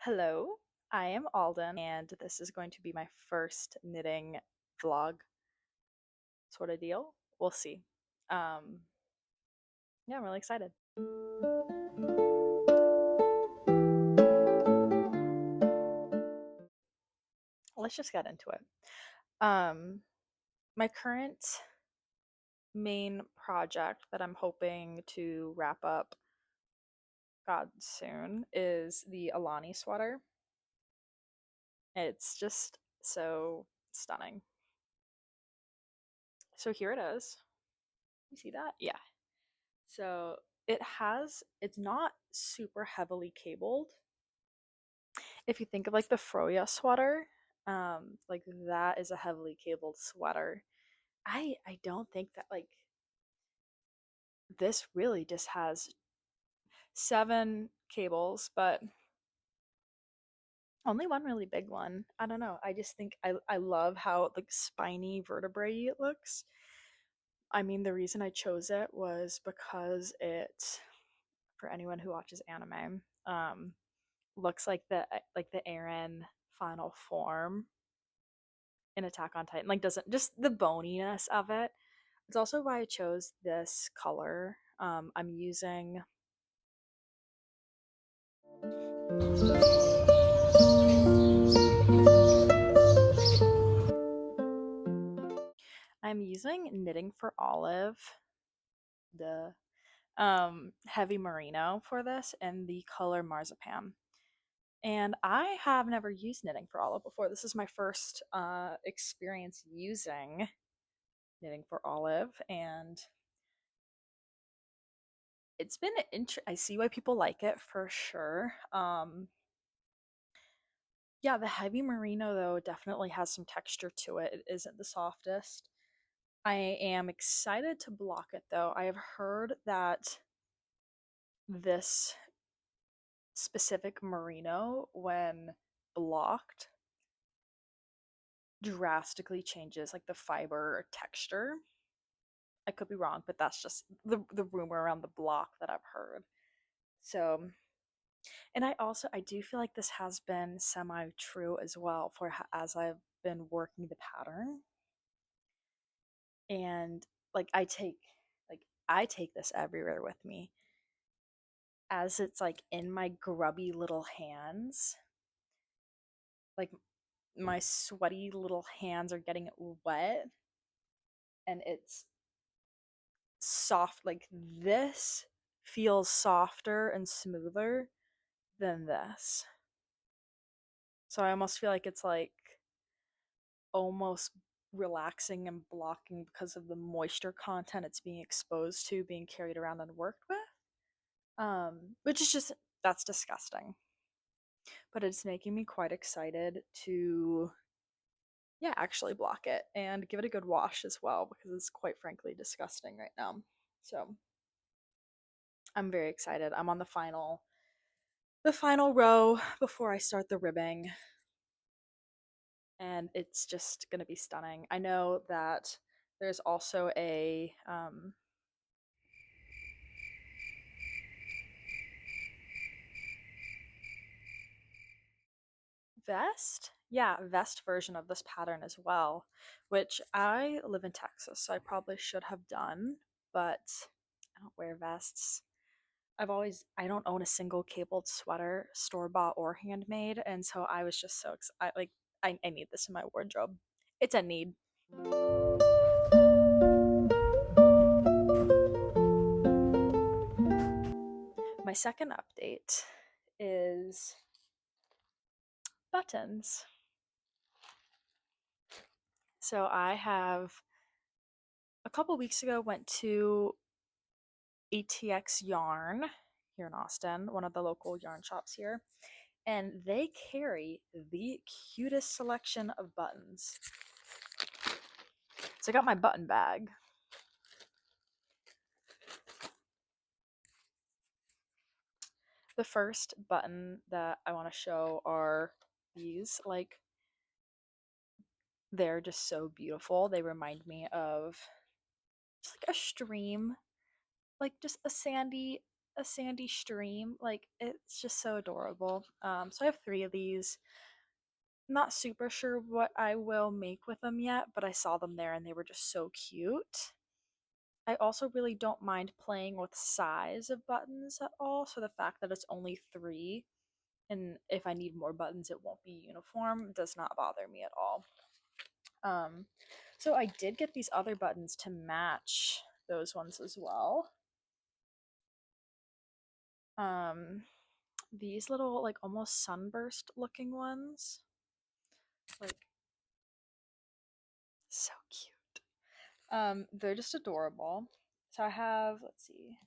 Hello, I am Alden, and this is going to be my first knitting vlog sort of deal. We'll see. Um, yeah, I'm really excited. Let's just get into it. My current main project that I'm hoping to wrap up, God, soon is the Alani sweater. It's just so stunning. So here it is. You see that? Yeah. So it's not super heavily cabled. If you think of like the Froya sweater, like that is a heavily cabled sweater. I don't think that like this really just has 7 cables, but only one really big one. I don't know. I just think I love how like spiny vertebrae it looks. I mean, the reason I chose it was because it, for anyone who watches anime, looks like the Eren final form in Attack on Titan. Like doesn't just the boniness of it. It's also why I chose this color. I'm using Knitting for Olive, the heavy merino for this, and the color marzipan. And I have never used Knitting for Olive before. This is my first experience using Knitting for Olive, and it's been I see why people like it for sure. Yeah, the heavy merino though definitely has some texture to it. It isn't the softest. I am excited to block it though. I have heard that this specific merino, when blocked, drastically changes like the fiber texture. I could be wrong, but that's just the rumor around the block that I've heard. So, and I do feel like this has been semi true as well for as I've been working the pattern. And like I take this everywhere with me as it's like in my grubby little hands. Like my sweaty little hands are getting wet and it's soft. Like this feels softer and smoother than this. So I almost feel like it's like almost relaxing and blocking because of the moisture content it's being exposed to, being carried around and worked with. Which is just, that's disgusting. But it's making me quite excited to, yeah, actually block it and give it a good wash as well because it's quite frankly disgusting right now. So I'm very excited. I'm on the final row before I start the ribbing, and it's just gonna be stunning. I know that there's also a vest version of this pattern as well, which I live in Texas, so I probably should have done, but I don't wear vests. I don't own a single cabled sweater, store bought or handmade, and so I was just so excited. I need this in my wardrobe. It's a need. My second update is buttons. So I have a couple weeks ago went to ATX Yarn here in Austin, one of the local yarn shops here, and they carry the cutest selection of buttons. So I got my button bag. The first button that I want to show are these. Like, they're just so beautiful. They remind me of just like a stream, like just a sandy, a sandy stream. Like it's just so adorable. So I have 3 of these. Not super sure what I will make with them yet, but I saw them there and they were just so cute. I also really don't mind playing with size of buttons at all, so the fact that it's only 3 and if I need more buttons it won't be uniform does not bother me at all. Um, so I did get these other buttons to match those ones as well. Um, these little like almost sunburst looking ones, like so cute. They're just adorable. So I have, let's see.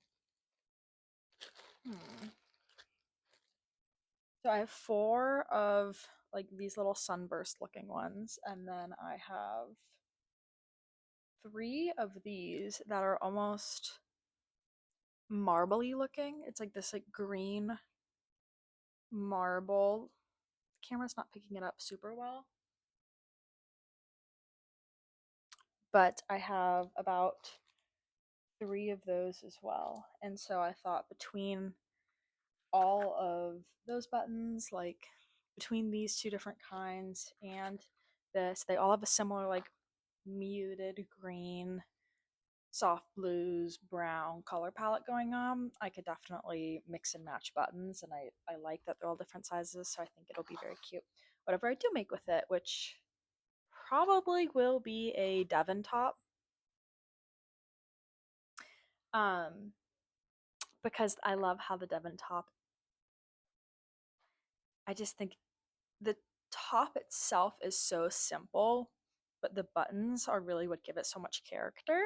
So I have 4 of like these little sunburst looking ones, and then I have 3 of these that are almost marbly looking. It's like this like green marble. The camera's not picking it up super well. But I have about 3 of those as well. And so I thought between all of those buttons, like between these 2 different kinds and this, they all have a similar like muted green, soft blues, brown color palette going on. I could definitely mix and match buttons, and I like that they're all different sizes, so I think it'll be very cute. Whatever I do make with it, which probably will be a Devon top. Um, because I love how the Devon top, I just think the top itself is so simple, but the buttons are really what give it so much character.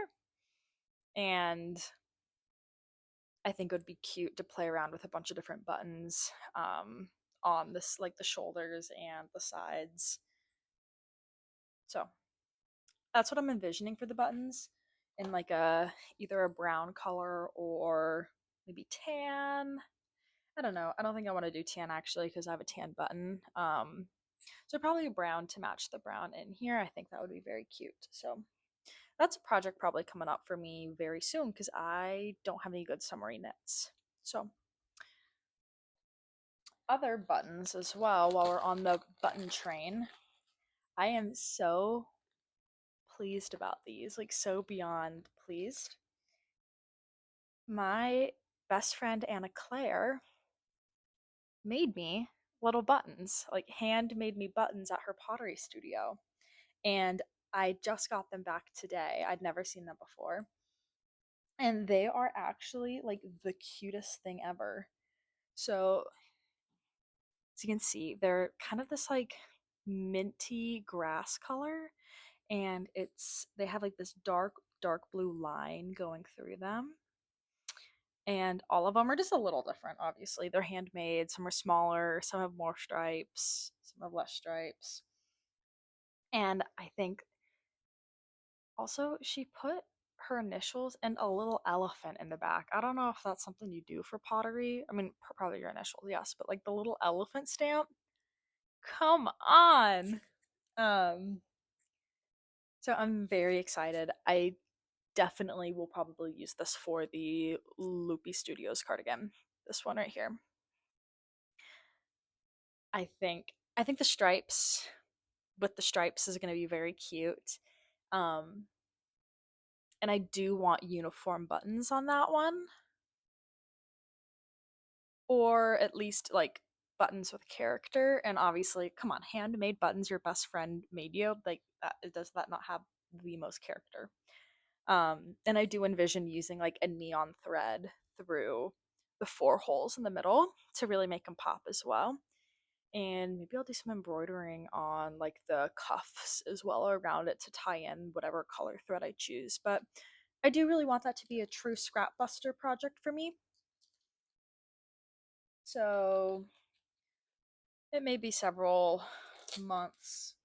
And I think it would be cute to play around with a bunch of different buttons on this, like the shoulders and the sides. So that's what I'm envisioning for the buttons, in like a either a brown color or maybe tan. I don't know. I don't think I want to do tan actually because I have a tan button. So probably a brown to match the brown in here. I think that would be very cute. So that's a project probably coming up for me very soon because I don't have any good summery knits. So other buttons as well while we're on the button train. I am so pleased about these, like so beyond pleased. My best friend Anna Claire made me little buttons, like hand made me buttons at her pottery studio. And I just got them back today. I'd never seen them before. And they are actually like the cutest thing ever. So, as you can see, they're kind of this like minty grass color, and they have like this dark blue line going through them. And all of them are just a little different, obviously. They're handmade, some are smaller, some have more stripes, some have less stripes. And I think also she put her initials and a little elephant in the back. I don't know if that's something you do for pottery. I mean, probably your initials, yes, but like the little elephant stamp. Come on. Um so I'm very excited. I definitely will probably use this for the Loopy Studios cardigan. This one right here. I think the stripes with the stripes is going to be very cute. Um and I do want uniform buttons on that one, or at least like buttons with character. And obviously, come on, handmade buttons your best friend made you, like that, does that not have the most character? And I do envision using like a neon thread through the 4 holes in the middle to really make them pop as well. And maybe I'll do some embroidering on like the cuffs as well around it to tie in whatever color thread I choose. But I do really want that to be a true scrap buster project for me. So it may be several months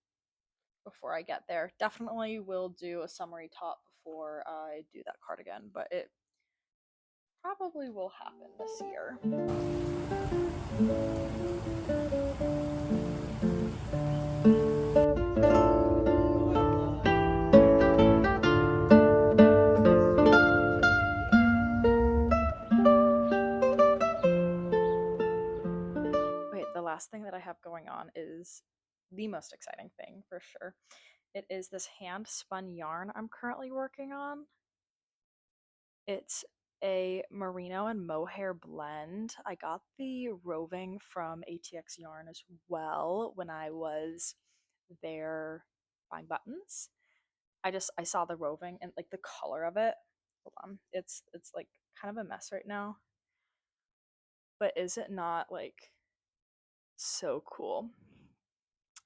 before I get there. Definitely will do a summary top before I do that cardigan, but it probably will happen this year. last thing that I have going on is the most exciting thing for sure. It is this hand spun yarn I'm currently working on. It's a merino and mohair blend. I got the roving from ATX Yarn as well when I was there buying buttons. I saw the roving and like the color of it. Hold on. It's like kind of a mess right now. But is it not like so cool?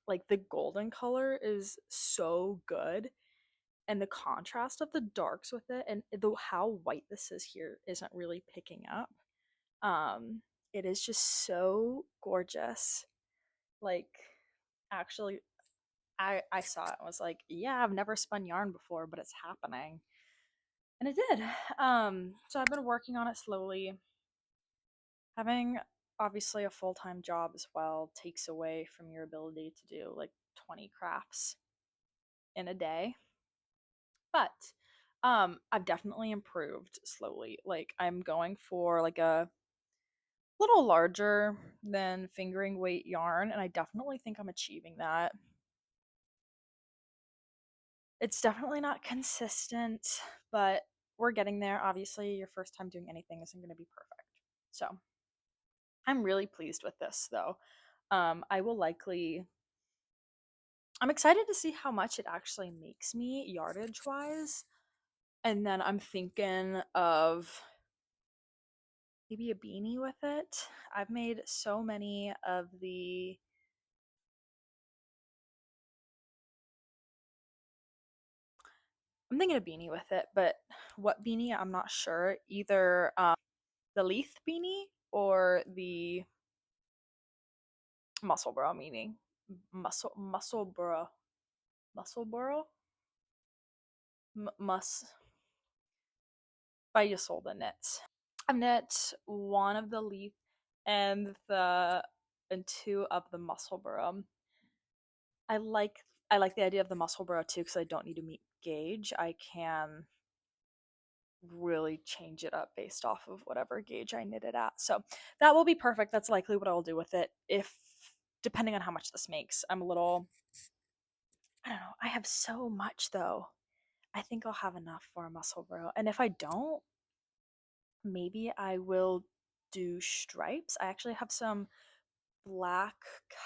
Like the golden color is so good, and the contrast of the darks with it, and the how white this is here isn't really picking up. Um, it is just so gorgeous. Like, actually, I saw it and was like, yeah, I've never spun yarn before, but it's happening, and it did. So I've been working on it slowly. Having obviously a full time job as well takes away from your ability to do like 20 crafts in a day. But I've definitely improved slowly. Like I'm going for like a little larger than fingering weight yarn, and I definitely think I'm achieving that. It's definitely not consistent, but we're getting there. Obviously, your first time doing anything isn't going to be perfect. So, I'm really pleased with this though. I will likely I'm excited to see how much it actually makes me yardage wise. And then I'm thinking of maybe a beanie with it. I've made so many of the I'm thinking a beanie with it, but what beanie I'm not sure. Either the Leith beanie or the Musselburgh beanie. Musselburgh. Musselburgh? Mus by Yasolda knits. I've knit one of the Leith and two of the Musselburgh. I like I like the idea of the Musselburgh too because I don't need to meet gauge. I can really change it up based off of whatever gauge I knit it at. So that will be perfect. That's likely what I'll do with it. If depending on how much this makes, I'm a little I don't know. I have so much though. I think I'll have enough for a Musselburgh. And if I don't, maybe I will do stripes. I actually have some black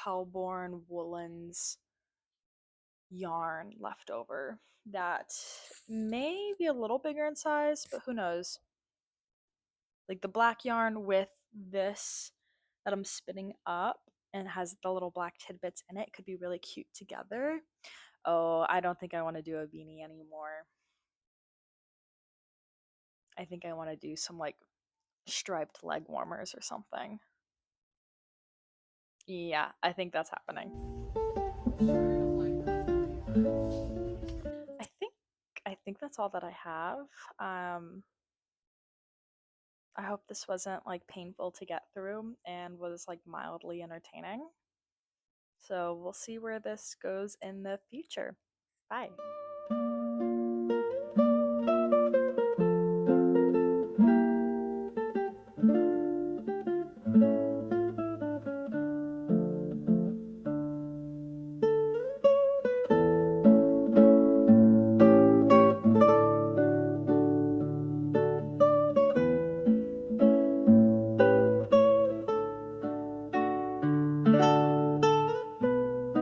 Cowborn woolens yarn left over that may be a little bigger in size, but who knows? Like the black yarn with this that I'm spinning up and has the little black tidbits in it could be really cute together. Oh, I don't think I want to do a beanie anymore. I think I want to do some like striped leg warmers or something. Yeah, I think that's happening. I think I think that's all that I have. Um I hope this wasn't like painful to get through and was like mildly entertaining. So we'll see where this goes in the future. Bye.